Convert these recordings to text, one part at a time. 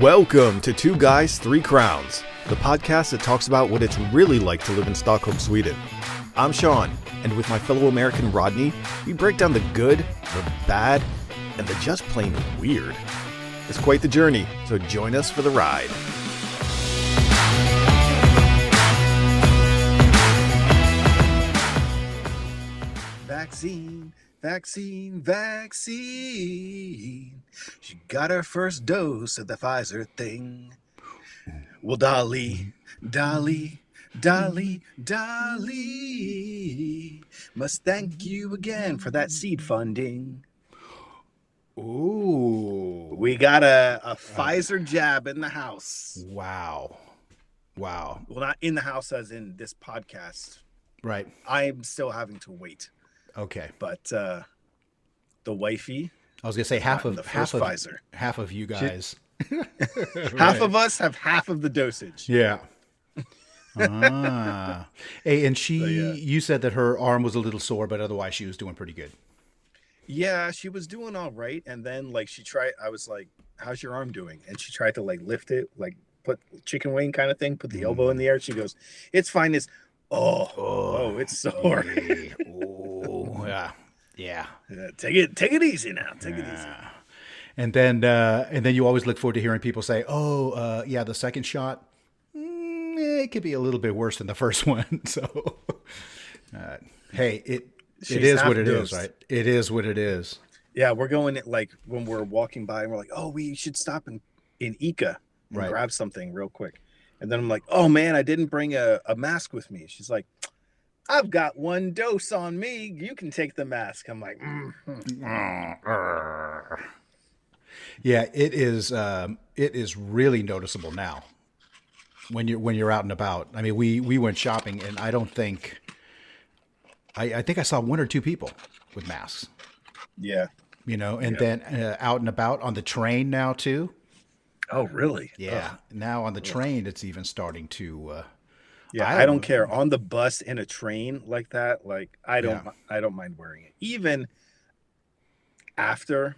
Welcome to Two Guys, Three Crowns, the podcast that talks about what it's really like to live in Stockholm, Sweden. I'm Sean, and with my fellow American Rodney, we break down the good, the bad, and the just plain weird. It's quite the journey, so join us for the ride. Vaccine, vaccine, vaccine. She got her first dose of the Pfizer thing. Well, Dolly, must thank you again for that seed funding. Ooh. We got a Pfizer jab in the house. Wow. Well, not in the house as in this podcast. Right. I'm still having to wait. Okay. But the wifey. I was gonna say half of you guys. Half of us have half of the dosage. Yeah. Hey, and you said that her arm was a little sore, but otherwise she was doing pretty good. Yeah, she was doing all right. And then I was like, how's your arm doing? And she tried to lift it, put chicken wing kind of thing, put the elbow in the air. She goes, it's fine. It's it's sore. Yeah. Take it easy now. Take it easy. And then you always look forward to hearing people say, the second shot, it could be a little bit worse than the first one. So, hey, it is what it is, right? It is what it is. Yeah, we're going when we're walking by and we're like, we should stop in Ica and grab something real quick. And then I'm like, oh man, I didn't bring a mask with me. She's like, I've got one dose on me. You can take the mask. I'm like, Yeah, it is really noticeable now when you're out and about. I mean, we went shopping and I don't think I think I saw one or two people with masks. Yeah. Then out and about on the train now too. Oh, really? Yeah. Now on the train, it's even starting to. I don't care. On the bus, in a train like that, I don't mind wearing it. Even after,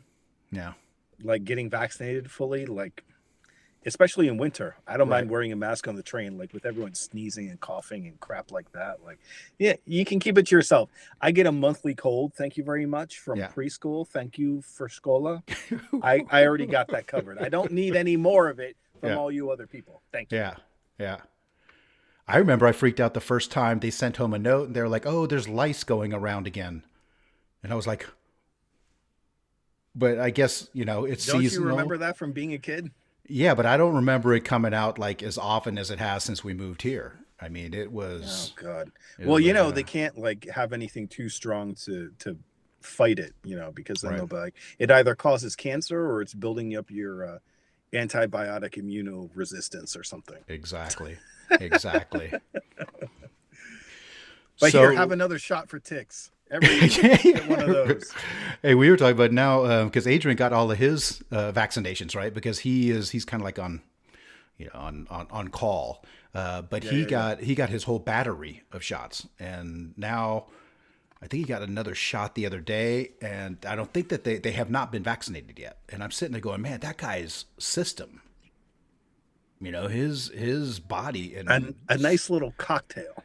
getting vaccinated fully, especially in winter, I don't mind wearing a mask on the train, with everyone sneezing and coughing and crap like that. You can keep it to yourself. I get a monthly cold. Thank you very much from preschool. Thank you for Skola. I already got that covered. I don't need any more of it from all you other people. Thank you. Yeah. I remember I freaked out the first time they sent home a note and they're like, oh, there's lice going around again. And I was like, but I guess, it's seasonal. Don't you remember that from being a kid? Yeah, but I don't remember it coming out as often as it has since we moved here. I mean, it was. Oh God. Well, they can't have anything too strong to fight it, because then they'll be like, it either causes cancer or it's building up your antibiotic immunoresistance or something. Exactly. But here, have another shot for ticks. Every week, get one of those. Hey, we were talking about now because Adrian got all of his vaccinations, right? Because he's kind of on call, but he got his whole battery of shots, and now I think he got another shot the other day, and I don't think that they have not been vaccinated yet. And I'm sitting there going, man, that guy's system. His body and a nice little cocktail.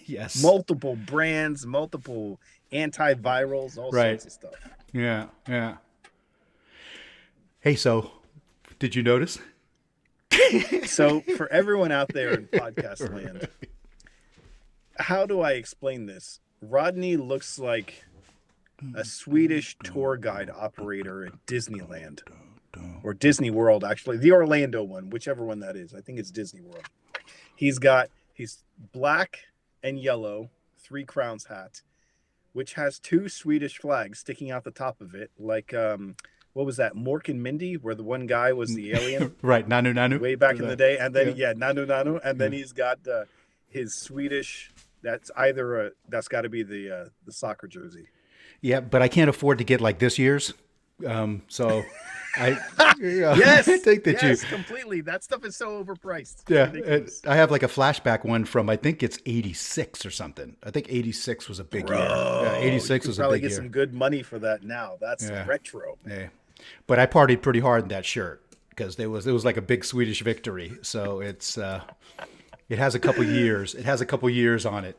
Yes. Multiple brands, multiple antivirals, all sorts of stuff. Yeah. Hey, so did you notice? So for everyone out there in podcast land, how do I explain this? Rodney looks like a Swedish tour guide operator at Disneyland. Or Disney World, actually. The Orlando one, whichever one that is. I think it's Disney World. He's black and yellow, Three Crowns hat, which has two Swedish flags sticking out the top of it. What was that? Mork and Mindy, where the one guy was the alien? Right, Nanu. Way back in the day. And then, Nanu. And then he's got his Swedish, that's got to be the soccer jersey. Yeah, but I can't afford to get this year's. So I think that completely. That stuff is so overpriced. I have a flashback one from I think it's 86 or something. I think 86 was a big year. Yeah, 86 was a big year. Probably get some good money for that now. That's retro. Yeah. But I partied pretty hard in that shirt because it was like a big Swedish victory. So it has a couple years. It has a couple years on it.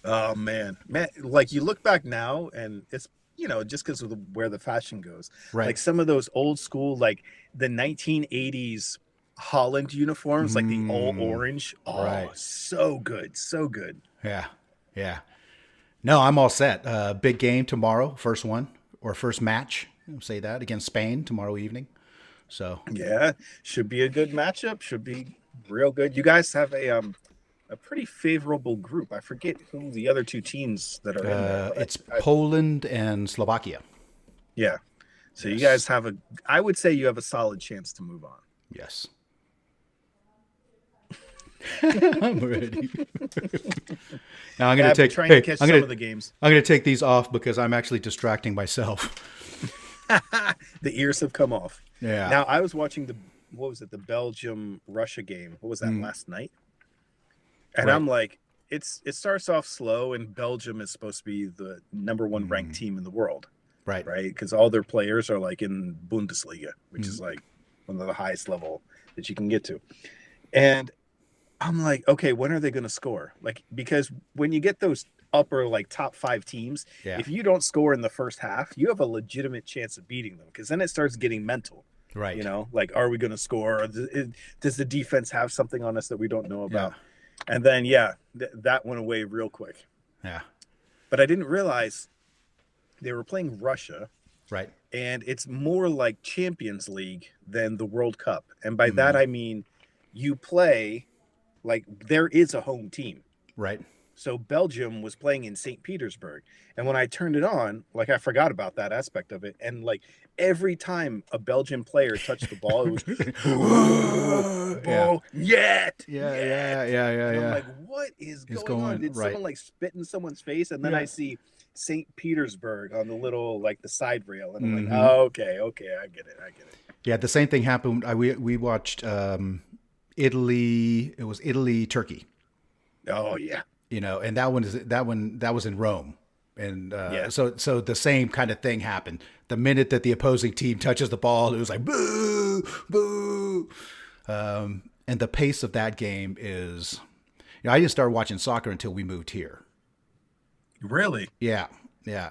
Oh man, like you look back now, and it's just because of where the fashion goes. Right. Like some of those old school, like the 1980s Holland uniforms, like the all orange. Oh, Right. so good, so good. Yeah. Yeah. No, I'm all set. Big game tomorrow, first one or first match. I'll say that against Spain tomorrow evening. So Yeah, should be a good matchup. Should be real good. You guys have a pretty favorable group. I forget who the other two teams that are in there. But it's Poland and Slovakia. yeah. So Yes. you guys have I would say you have a solid chance to move on. Yes. I'm ready. Now I'm going to take. Trying Hey, to catch I'm some gonna, of the games. I'm going to take these off because I'm actually distracting myself. The ears have come off. Yeah. Now I was watching the Belgium Russia game. What was that last night? And Right. I'm like, it starts off slow, and Belgium is supposed to be the number one ranked team in the world, Right. right? Because all their players are like in Bundesliga, which is like one of the highest level that you can get to. And I'm like, okay, when are they going to score? Like, because when you get those upper like top 5 teams, Yeah. if you don't score in the first half, you have a legitimate chance of beating them, because then it starts getting mental. Right. Like, are we going to score? Or does the defense have something on us that we don't know about? Yeah. And then, that went away real quick. Yeah. But I didn't realize they were playing Russia, Right. and it's more like Champions League than the World Cup. And by that, I mean you play like there is a home team. Right. So Belgium was playing in St. Petersburg. And when I turned it on, like I forgot about that aspect of it. And like every time a Belgian player touched the ball, it was yet. And I'm like, what is going on? Did someone like spit in someone's face? And then I see St. Petersburg on the little like the side rail. And I'm like, oh, okay, I get it. Yeah, the same thing happened. We watched Italy. It was Italy, Turkey. Oh yeah. And that was in Rome. And so the same kind of thing happened. The minute that the opposing team touches the ball, it was like boo, boo. And the pace of that game is, I didn't start watching soccer until we moved here. Really? Yeah.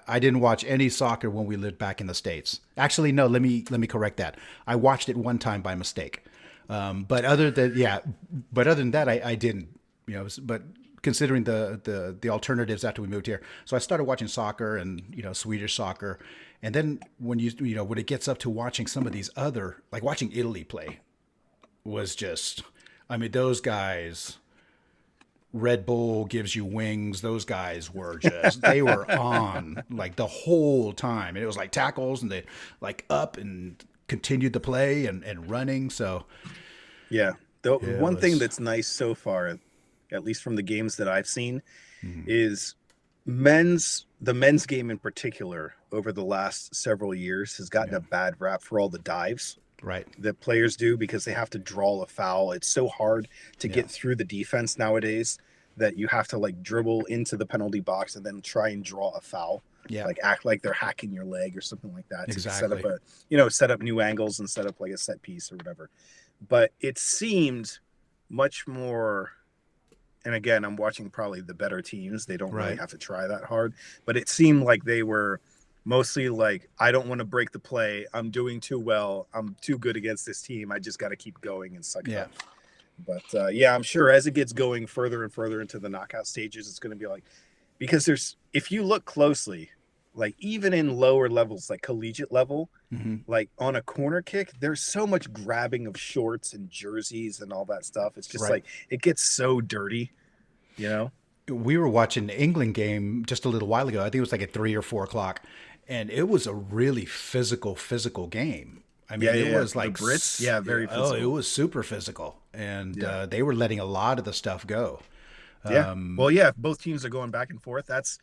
I didn't watch any soccer when we lived back in the States. Actually, no. Let me correct that. I watched it one time by mistake. But other than that, I didn't. But considering the alternatives after we moved here, so I started watching soccer and Swedish soccer, and then when when it gets up to watching some of these other, like watching Italy play, was just, I mean, those guys. Red Bull gives you wings. Those guys were just, they were on like the whole time. And it was like tackles, and they like up and continued the play and running. So yeah, the one thing that's nice so far, at least from the games that I've seen, is the men's game in particular over the last several years has gotten a bad rap for all the dives. Right. That players do, because they have to draw a foul. It's so hard to get through the defense nowadays that you have to like dribble into the penalty box and then try and draw a foul. Yeah. Like act like they're hacking your leg or something like that. Exactly. To set up set up new angles and set up like a set piece or whatever. But it seemed much more, and again, I'm watching probably the better teams. They don't really have to try that hard, but it seemed like they were mostly like, I don't want to break the play. I'm doing too well. I'm too good against this team. I just got to keep going and suck it up. But I'm sure as it gets going further and further into the knockout stages, it's going to be like, because if you look closely, like even in lower levels, like collegiate level, like on a corner kick, there's so much grabbing of shorts and jerseys and all that stuff. It's just like, it gets so dirty, We were watching the England game just a little while ago. I think it was like at 3 or 4 o'clock. And it was a really physical game. I mean, it was like the Brits, very physical. Oh, it was super physical, and they were letting a lot of the stuff go. If both teams are going back and forth, that's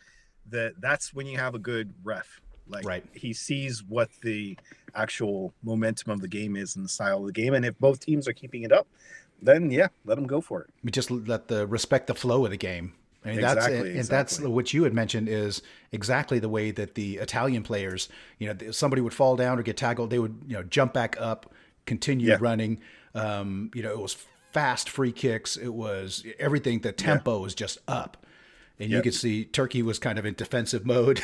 when you have a good ref. Like he sees what the actual momentum of the game is and the style of the game, and if both teams are keeping it up, then let them go for it. We just respect the flow of the game. I mean, that's what you had mentioned is exactly the way that the Italian players, somebody would fall down or get tackled, they would, jump back up, continued Yeah. running. It was fast free kicks. It was everything. The Yeah. tempo was just up. And you Yep. could see Turkey was kind of in defensive mode.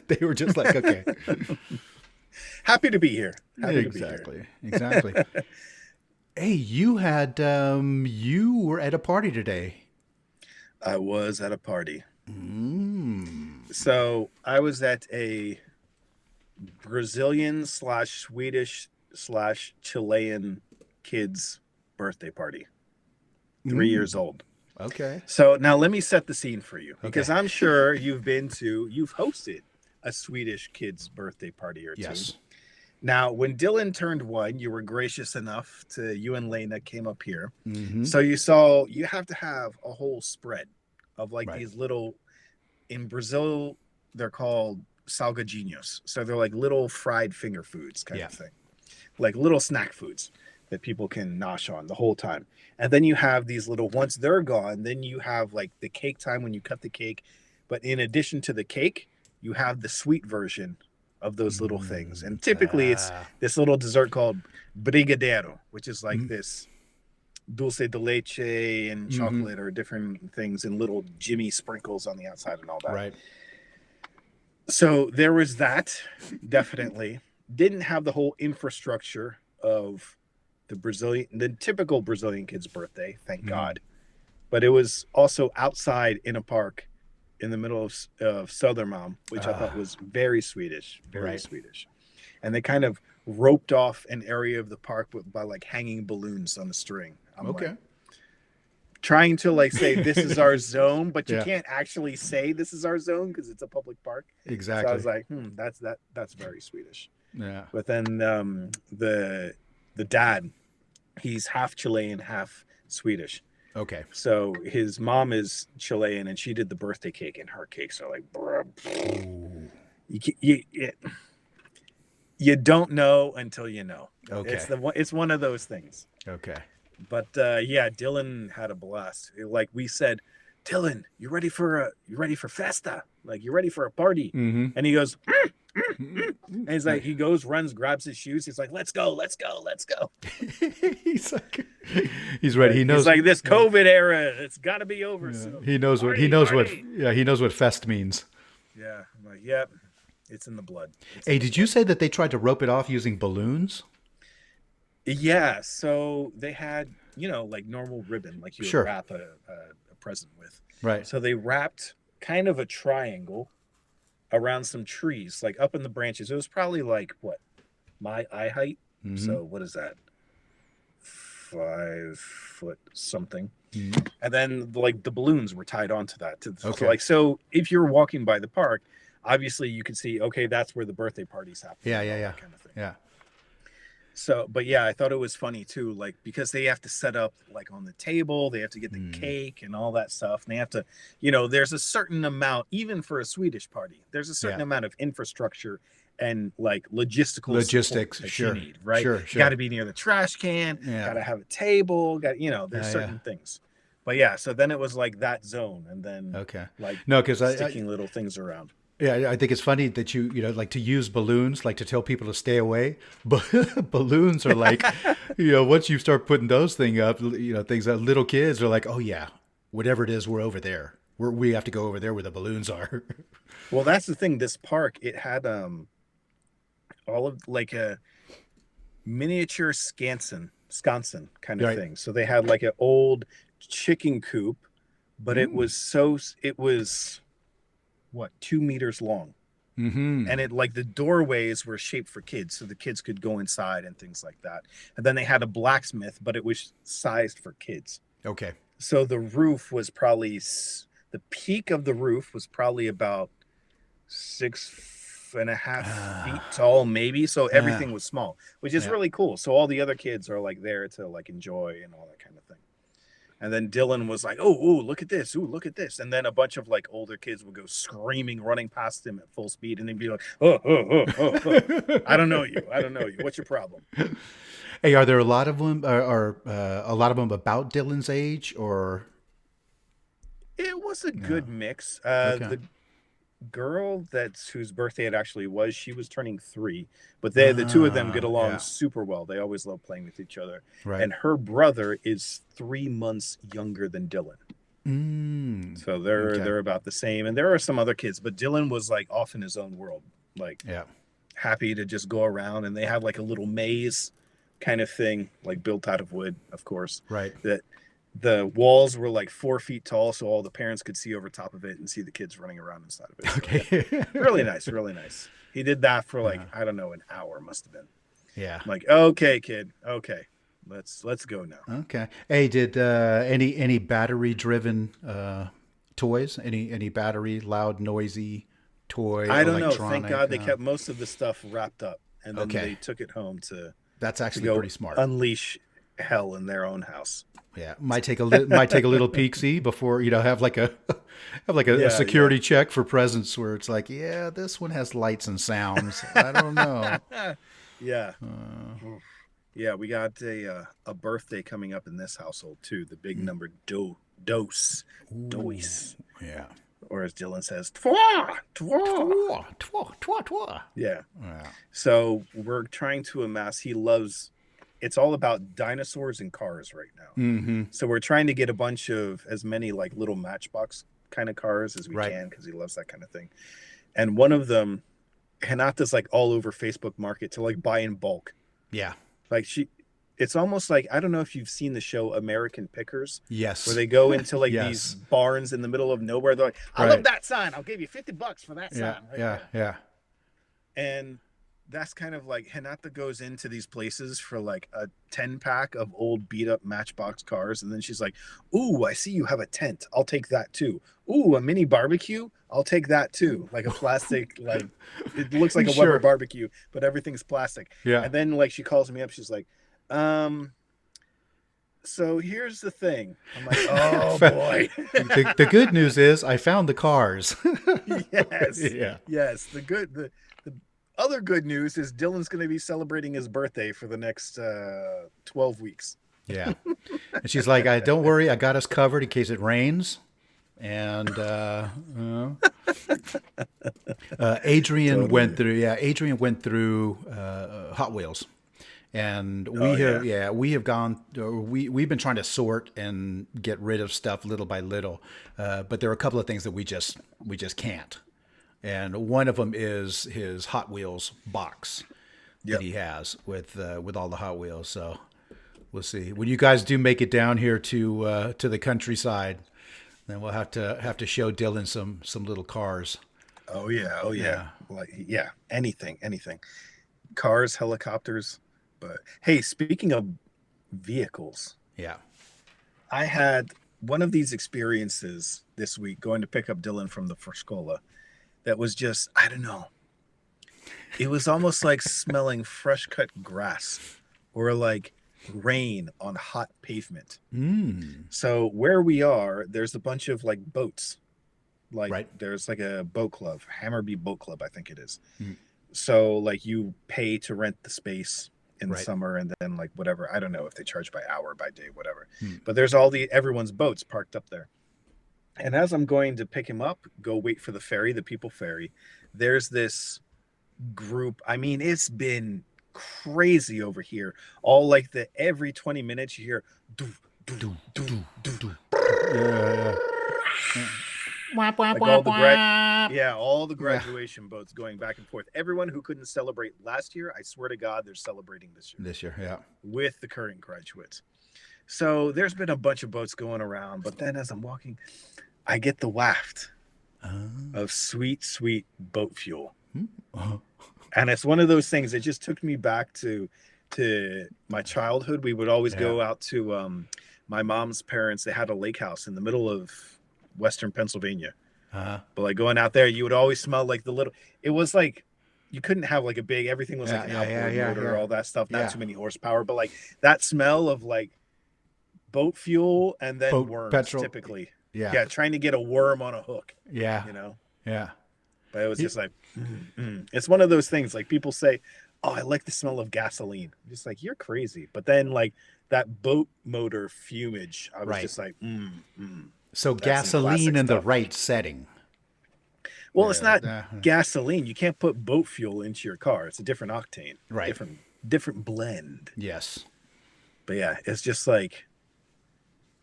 They were just like, okay. Happy to be here. Happy to be here. Exactly. Exactly. Hey, you were at a party today. I was at a party. Mm. So I was at a Brazilian / Swedish / Chilean kid's birthday party. 3 years old. Okay. So now let me set the scene for you, because Okay. I'm sure you've hosted a Swedish kid's birthday party or two. Yes. Now, when Dylan turned 1, you were gracious enough you and Lena came up here. Mm-hmm. So you have to have a whole spread of like Right. these little, in Brazil, they're called salgadinhos. So they're like little fried finger foods kind of thing, like little snack foods that people can nosh on the whole time. And then you have these little, once they're gone, then you have like the cake time when you cut the cake. But in addition to the cake, you have the sweet version of those little things. And typically it's this little dessert called brigadeiro, which is like this dulce de leche and chocolate or different things and little Jimmy sprinkles on the outside and all that. Right. So there was that, definitely. Didn't have the whole infrastructure of the typical Brazilian kid's birthday, thank God. But it was also outside in a park in the middle of Södermalm, which I thought was very Swedish, very Swedish. And they kind of roped off an area of the park by like hanging balloons on a string. I'm like, trying to like say this is our zone, but you can't actually say this is our zone because it's a public park. Exactly. So I was like, that's very Swedish. Yeah. But then the dad, he's half Chilean, half Swedish. Okay. So his mom is Chilean, and she did the birthday cake, and her cakes are like, you don't know until you know. Okay. It's one of those things. Okay. But Dylan had a blast. Like we said, Dylan, you ready for festa? Like, you ready for a party? Mm-hmm. And he goes, and he's like, he goes, runs, grabs his shoes. He's like, let's go. He's like, he's ready. He knows. He's like, this COVID era, it's got to be over soon. He knows what fest means. Yeah, I'm like, yep, it's in the blood. Hey, did you say that they tried to rope it off using balloons? Yeah, so they had, like normal ribbon, like you would wrap a present with. Right. So they wrapped kind of a triangle around some trees, like up in the branches. It was probably like, what, my eye height? Mm-hmm. So what is that? 5 foot something. Mm-hmm. And then like the balloons were tied onto that. So if you're walking by the park, obviously you can see, okay, that's where the birthday party's happening. Yeah. Kind of thing. Yeah. So, but yeah, I thought it was funny too, like, because they have to set up like on the table, they have to get the cake and all that stuff. And they have to, there's a certain amount, even for a Swedish party, there's a certain amount of infrastructure and like logistics sure, you need, right? Sure. Got to be near the trash can, got to have a table, there's certain things. But yeah, so then it was like that zone, and then sticking little things around. Yeah, I think it's funny that you like to use balloons, like to tell people to stay away. But balloons are like, once you start putting those things up, things that little kids are like, oh yeah, whatever it is, we're over there. We have to go over there where the balloons are. Well, that's the thing. This park, it had all of like a miniature sconson kind of thing. So they had like an old chicken coop, but it was what, 2 meters long. Mm-hmm. And it like the doorways were shaped for kids, so the kids could go inside and things like that. And then they had a blacksmith, but it was sized for kids. Okay. So the roof was probably, the peak of the roof was probably about 6.5 feet tall, maybe. So everything was small, which is really cool. So all the other kids are like there to like enjoy and all that kind of thing. And then Dylan was like, oh, look at this. Ooh, look at this. And then a bunch of like older kids would go screaming, running past him at full speed. And they'd be like, oh. I don't know you. What's your problem? Hey, are there a lot of them? Are a lot of them about Dylan's age, or? It was a good mix. girl that's whose birthday it actually was, she was turning 3, but the two of them get along Yeah. super well. They always love playing with each other. Right. And her brother is 3 months younger than Dylan. So Okay. they're about the same. And there are some other kids, but Dylan was like off in his own world, like Yeah. happy to just go around. And they have like a little maze kind of thing, like built out of wood, of course. Right. That the walls were like 4 feet tall, so all the parents could see over top of it and see the kids running around inside of it. So, Okay. yeah, really nice, really nice. He did that for like, I don't know, an hour must have been. Yeah. I'm like, okay, kid, okay, let's go now. Okay. Hey, did any battery driven toys? Any battery loud noisy toy? I don't know. Electronic, Thank God they kept most of the stuff wrapped up, and then Okay. they took it home to That's actually go pretty smart. unleash hell in their own house. Yeah, might take a little peek-see before have like a a security check for presents where it's like, yeah, this one has lights and sounds. I don't know. Yeah. Yeah, we got a birthday coming up in this household too. The big number dose. Yeah. Or as Dylan says, twa, twa. Twa. Yeah. Yeah. So we're trying to amass. He loves. It's all about dinosaurs and cars right now. Mm-hmm. So we're trying to get a bunch of as many like little Matchbox kind of cars as we Right. can because he loves that kind of thing. And one of them, Hanata's like all over Facebook Market to like buy in bulk. Yeah. Like it's almost like, I don't know if you've seen the show American Pickers. Yes. Where they go into like Yes. these barns in the middle of nowhere. They're like, I Right. love that sign. I'll give you $50 for that Yeah. sign. Right Yeah. there. Yeah. And that's kind of like Hinata goes into these places for like a 10-pack of old beat up Matchbox cars. And then she's like, ooh, I see you have a tent. I'll take that too. Ooh, a mini barbecue. I'll take that too. Like a plastic, like it looks like a Sure. Weber barbecue, but everything's plastic. Yeah. And then like she calls me up. She's like, so here's the thing. I'm like, oh boy. The good news is I found the cars. Yes. Yeah. Yes. The other good news is Dylan's going to be celebrating his birthday for the next 12 weeks. Yeah. And she's like, don't worry, I got us covered in case it rains. And Adrian Totally. Adrian went through Hot Wheels. And we've been trying to sort and get rid of stuff little by little. But there are a couple of things that we just can't. And one of them is his Hot Wheels box that he has with all the Hot Wheels. So we'll see. When you guys do make it down here to the countryside, then we'll have to show Dylan some little cars. Oh yeah. Like anything. Cars, helicopters. But hey, speaking of vehicles, Yeah. I had one of these experiences this week going to pick up Dylan from the Forscola that was just, I don't know. It was almost like smelling fresh cut grass or like rain on hot pavement. So where we are, there's a bunch of like boats. Like Right. there's like a boat club, Hammerby Boat Club, I think it is. So like you pay to rent the space in the Right. summer and then like whatever. I don't know if they charge by hour, by day, whatever. But there's everyone's boats parked up there. And as I'm going to pick him up, go wait for the ferry, the people ferry, there's this group. I mean, it's been crazy over here. All like every 20 minutes you hear doo, doo, doo, doo. Yeah. Like all the graduation boats going back and forth. Everyone who couldn't celebrate last year, I swear to God, they're celebrating this year. This year, yeah. With the current graduates. So there's been a bunch of boats going around, but then as I'm walking, I get the waft of sweet, sweet boat fuel. And it's one of those things that just took me back to my childhood. We would always go out to my mom's parents. They had a lake house in the middle of Western Pennsylvania. But like going out there, you would always smell like it was like, you couldn't have like a big, everything was like an outboard motor, all that stuff, not too many horsepower, but like that smell of like boat fuel and then worms petrol. Typically. Yeah. Trying to get a worm on a hook. Yeah. You know? Yeah. But it was just like, it's one of those things like people say, oh, I like the smell of gasoline. I'm just like, you're crazy. But then like that boat motor fumage, I was just like, So gasoline in the right setting. Well, it's not Yeah, gasoline. You can't put boat fuel into your car. It's a different octane, right. different blend. Yes. But yeah, it's just like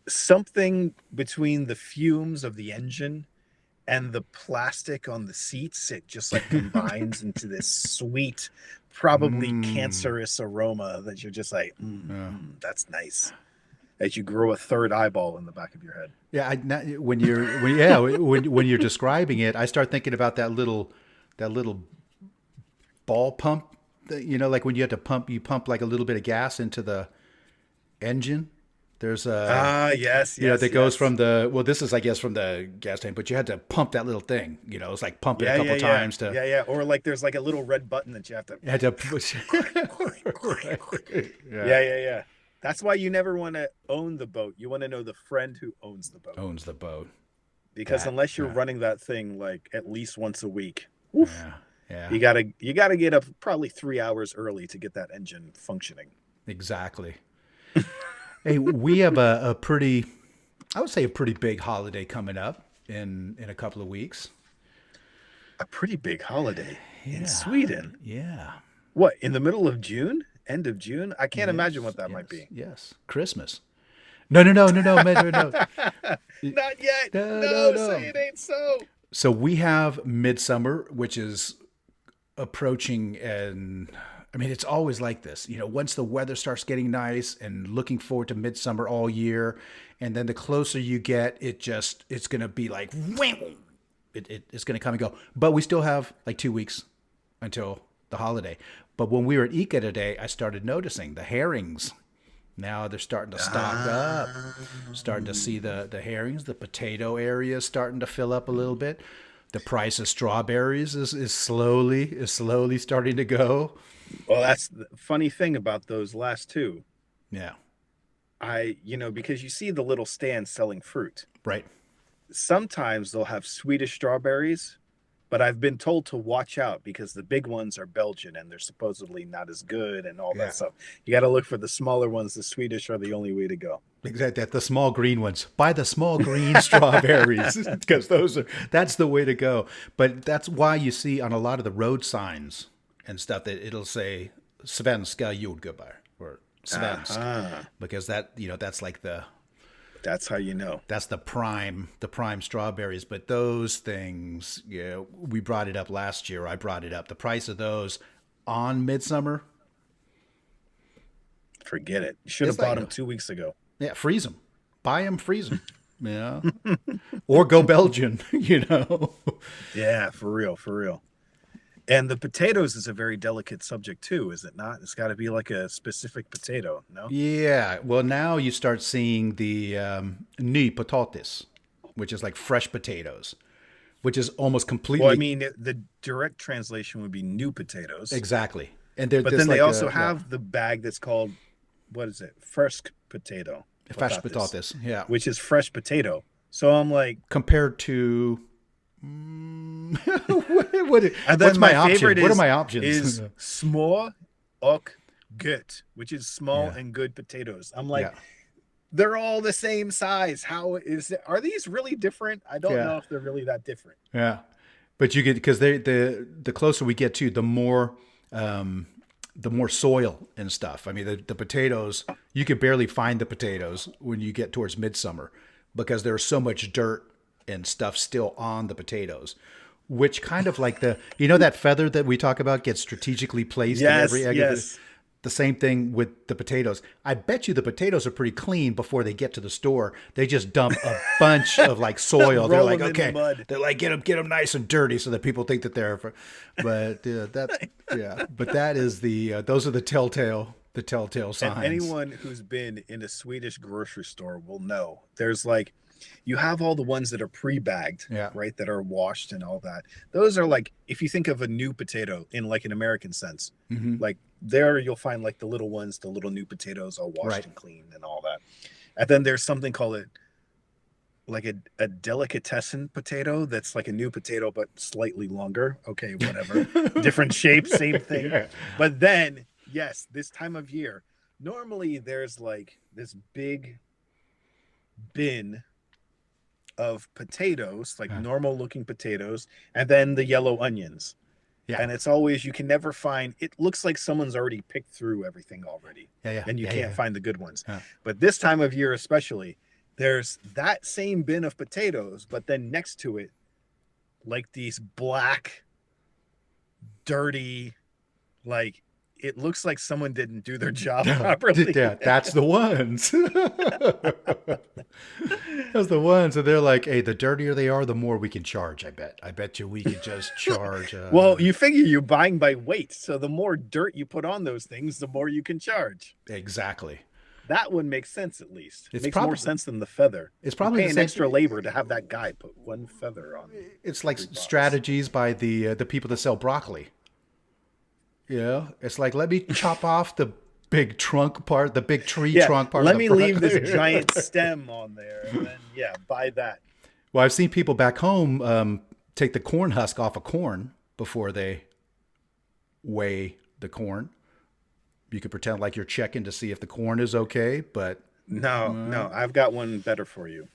something between the fumes of the engine and the plastic on the seats. It just like combines into this sweet, probably Mm. cancerous aroma that you're just like, Yeah. that's nice. As you grow a third eyeball in the back of your head. Yeah, when you're describing it, I start thinking about that little ball pump that, like when you have to you pump like a little bit of gas into the engine. There's a Ah, yes, yes, that goes yes. from this is I guess from the gas tank, but you had to pump that little thing. It's like pump it a Yeah, yeah, couple yeah. times to Yeah, yeah. Or like there's like a little red button that you have to. you had to push. Right. Yeah, Yeah, yeah, yeah. That's why you never want to own the boat. You want to know the friend who owns the boat. owns the boat. Because That unless you're yeah, running that thing like at least once a week, oof, yeah, yeah, you gotta get up probably 3 hours early to get that engine functioning. exactly. Hey, we have a pretty, I would say a pretty big holiday coming up in a couple of weeks. A pretty big holiday in Yeah, Sweden. yeah, What, in the middle of June? End of June? I can't imagine yes, what that might yes, be. yes. Christmas. No, no, no, no, no, no, no, Not yet. no, no, No, say no. it ain't so. So we have Midsummer, which is approaching, and I mean it's always like this. Once the weather starts getting nice, and looking forward to Midsummer all year, and then the closer you get, it's gonna be like wham, it's gonna come and go. But we still have like 2 weeks until the holiday. But when we were at Ica today, I started noticing the herrings. Now they're starting to stock up. Ah. Starting to see the herrings. The potato area is starting to fill up a little bit. The price of strawberries is slowly starting to go. Well, that's the funny thing about those last two. Yeah. Because you see the little stands selling fruit. Right. Sometimes they'll have Swedish strawberries, but I've been told to watch out because the big ones are Belgian and they're supposedly not as good and all that Yeah. stuff. You got to look for the smaller ones. The Swedish are the only way to go. Exactly. The small green ones. Buy the small green strawberries because that's the way to go. But that's why you see on a lot of the road signs and stuff that it'll say Svenska jordgubbar or Svensk, Uh-huh. because that's like That's how you know. that's the prime strawberries. But those things, we brought it up last year. I brought it up. The price of those on Midsummer, Forget it. You should have it's bought like, them 2 weeks ago. yeah, freeze them, buy them, freeze them, yeah, or go Belgian, Yeah, for real, for real. And the potatoes is a very delicate subject too, is it not? It's got to be like a specific potato, no? Yeah. Well, now you start seeing the ny potatis, which is like fresh potatoes, which is almost Well, I completely mean, the direct translation would be new potatoes. exactly. And they're But just then they like also yeah, have the bag that's called, what is it? Fresh potato, fresh patates, potatis. Yeah. which is fresh potato. So I'm like, Compared to what, and what's then my my option? favorite What are is my options? is små och gott, which is small Yeah. and good potatoes. I'm like, Yeah. they're all the same size. How is it? Are these really different? I don't Yeah. know if they're really that different. Yeah. But you get because the closer we get to the more soil and stuff. I mean, the potatoes, you could barely find the potatoes when you get towards midsummer because there's so much dirt and stuff still on the potatoes, which kind of like that feather that we talk about gets strategically placed in every Yes, egg. yes. The same thing with the potatoes. I bet you the potatoes are pretty clean before they get to the store. They just dump a bunch of like soil. They're Roll like, them in the okay, mud. they're like, get them nice and dirty so that people think that they're. But but that is those are the telltale And signs. anyone who's been in a Swedish grocery store will know there's like, you have all the ones that are pre-bagged, Yeah, right? That are washed and all that. Those are like, if you think of a new potato in like an American sense, hmm like there you'll find like the little ones, the little new potatoes all washed right. and clean and all that. And then there's something called it like a delicatessen potato that's like a new potato but slightly longer. Okay, whatever. Different shape, same thing. Yeah. But then, yes, this time of year, normally there's like this big bin of potatoes, like normal looking potatoes, and then the yellow onions. Yeah. And it's always, you can never find, it looks like someone's already picked through everything already. Yeah. And you can't find the good ones. Yeah. But this time of year, especially, there's that same bin of potatoes, but then next to it, like these black, dirty, like, it looks like someone didn't do their job properly. Yeah, that's the ones. That's the ones. And they're like, hey, the dirtier they are, the more we can charge, I bet. I bet you we could just charge. Well, you figure you're buying by weight. So the more dirt you put on those things, the more you can charge. Exactly. That one makes sense, at least. It makes probably more sense than the feather. It's probably paying extra labor to have that guy put one feather on. It's like strategies by the people that sell broccoli. You know, it's like, let me chop off the big trunk part, the big tree trunk part. Let me leave this giant stem on there, and then buy that. Well, I've seen people back home take the corn husk off of corn before they weigh the corn. You could pretend like you're checking to see if the corn is okay, but no, I've got one better for you.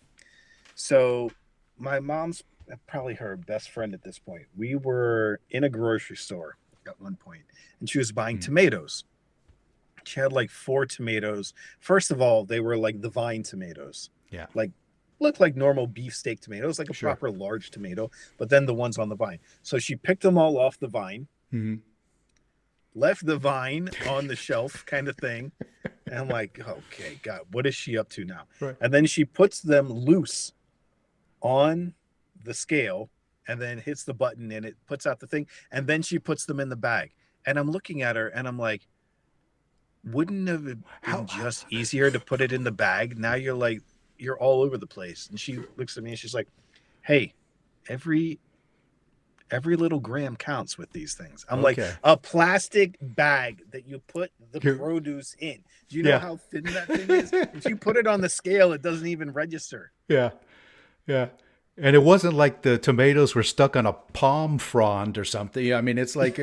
So my mom's probably her best friend at this point. We were in a grocery store at one point, and she was buying tomatoes. She had like 4 tomatoes. First of all, they were like the vine tomatoes. Yeah. Like, looked like normal beefsteak tomatoes, like a proper large tomato, but then the ones on the vine. So she picked them all off the vine, left the vine on the shelf kind of thing. And I'm like, okay, God, what is she up to now? Right. And then she puts them loose on the scale and then hits the button and it puts out the thing. And then she puts them in the bag. And I'm looking at her and I'm like, wouldn't it have been just easier to put it in the bag? Now you're like, you're all over the place. And she looks at me and she's like, hey, every little gram counts with these things. I'm like, a plastic bag that you put the produce in. Do you know how thin that thing is? If you put it on the scale, it doesn't even register. Yeah. Yeah. And it wasn't like the tomatoes were stuck on a palm frond or something. I mean, it's like,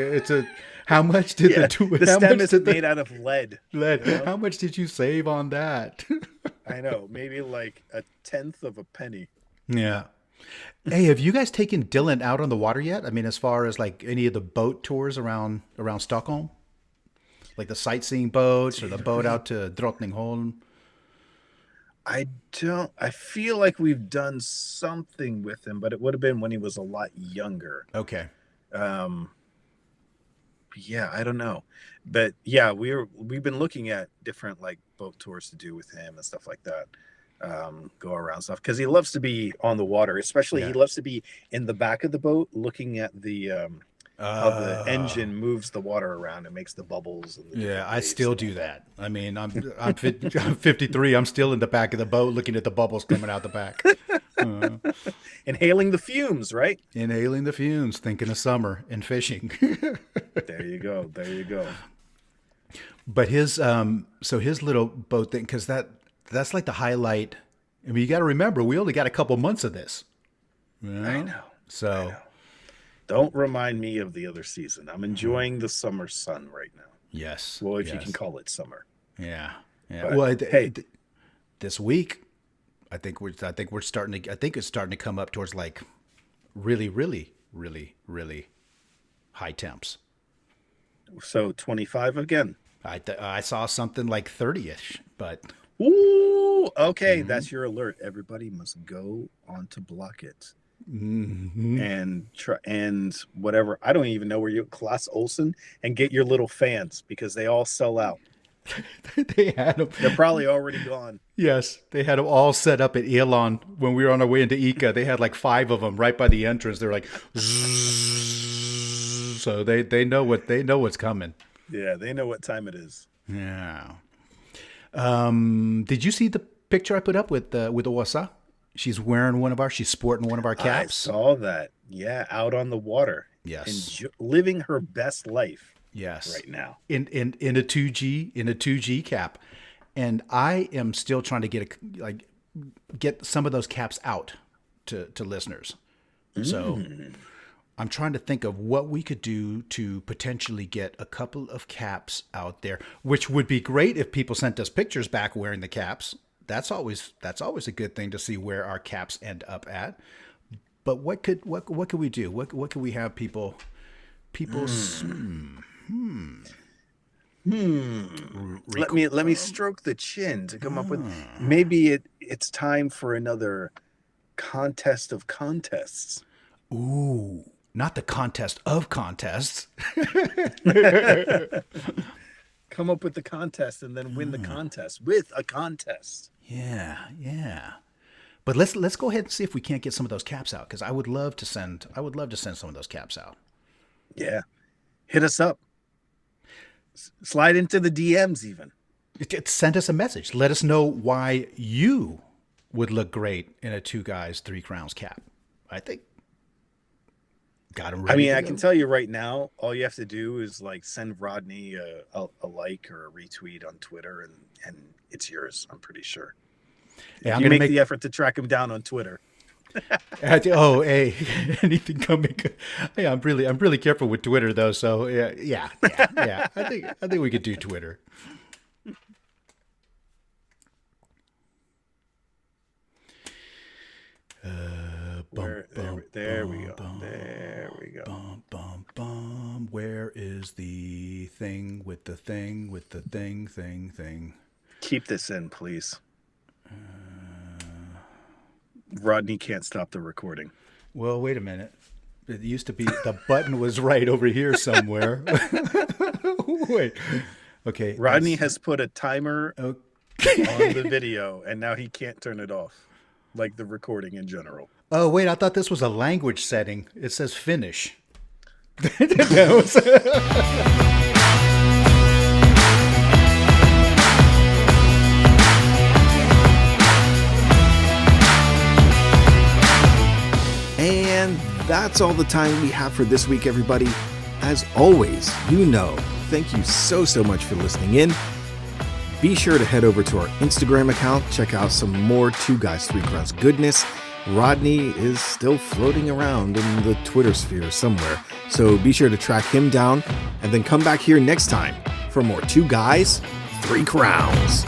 how much did the stem is made out of lead. Lead. You know? How much did you save on that? I know, maybe like 1/10 of a penny. Yeah. Hey, have you guys taken Dylan out on the water yet? I mean, as far as like any of the boat tours around Stockholm, like the sightseeing boats or the boat out to Drottningholm. I feel like we've done something with him, but it would have been when he was a lot younger. Okay. Yeah, I don't know. But yeah, we've been looking at different like boat tours to do with him and stuff like that. Go around stuff because he loves to be on the water, especially he loves to be in the back of the boat looking at the how the engine moves the water around and makes the bubbles. And I still do that. I mean, I'm 53. I'm still in the back of the boat looking at the bubbles coming out the back. Inhaling the fumes, right? Inhaling the fumes, thinking of summer and fishing. There you go. There you go. But his little boat thing, because that's like the highlight. I mean, you got to remember, we only got a couple months of this. I know. So. I know. Don't remind me of the other season. I'm enjoying the summer sun right now. Yes. Well, if you can call it summer. Yeah. Yeah. But, well, hey, this week, I think it's starting to come up towards like really, really, really, really high temps. So 25 again. I saw something like 30-ish, but. Ooh, okay. That's your alert. Everybody must go onto Block It. And try and whatever. I don't even know where you Klaas Olsen and get your little fans because they all sell out. They had them. They're probably already gone. Yes, they had them all set up at Elon when we were on our way into Ica. They had like 5 of them right by the entrance. They're like, so they know what's coming. Yeah, they know what time it is. Yeah. Did you see the picture I put up with Osa? She's sporting one of our caps. I saw that. Yeah, out on the water. Yes. Living her best life. Yes. Right now. In a 2G cap. And I am still trying to get some of those caps out to listeners. So I'm trying to think of what we could do to potentially get a couple of caps out there, which would be great if people sent us pictures back wearing the caps. that's always a good thing to see where our caps end up at. But what could we do? What could we have people? Let me stroke the chin to come up with. Maybe it's time for another contest of contests. Ooh, not the contest of contests. Come up with the contest and then win the contest with a contest. Yeah. But let's go ahead and see if we can't get some of those caps out, because I would love to send some of those caps out. Yeah, hit us up. Slide into the DMs even. Send us a message. Let us know why you would look great in a 2 Guys 3 Crowns cap. I think got him ready. I mean, I can tell you right now, all you have to do is like send Rodney a like or a retweet on Twitter, and it's yours. I'm pretty sure. Yeah, I'm gonna make the effort to track him down on Twitter. Hey, anything coming? Hey, I'm really careful with Twitter though. So yeah. I think we could do Twitter. There we go. Where is the thing with the thing? Keep this in, please. Rodney can't stop the recording. Well, wait a minute. It used to be the button was right over here somewhere. Wait. Okay. Rodney has put a timer on the video, and now he can't turn it off, like the recording in general. Oh, wait. I thought this was a language setting. It says finish. And that's all the time we have for this week, everybody. As always, thank you so much for listening in. Be sure to head over to our Instagram account, check out some more 2 Guys 3 Crowns goodness. Rodney is still floating around in the Twitter sphere somewhere, so be sure to track him down and then come back here next time for more 2 Guys 3 Crowns.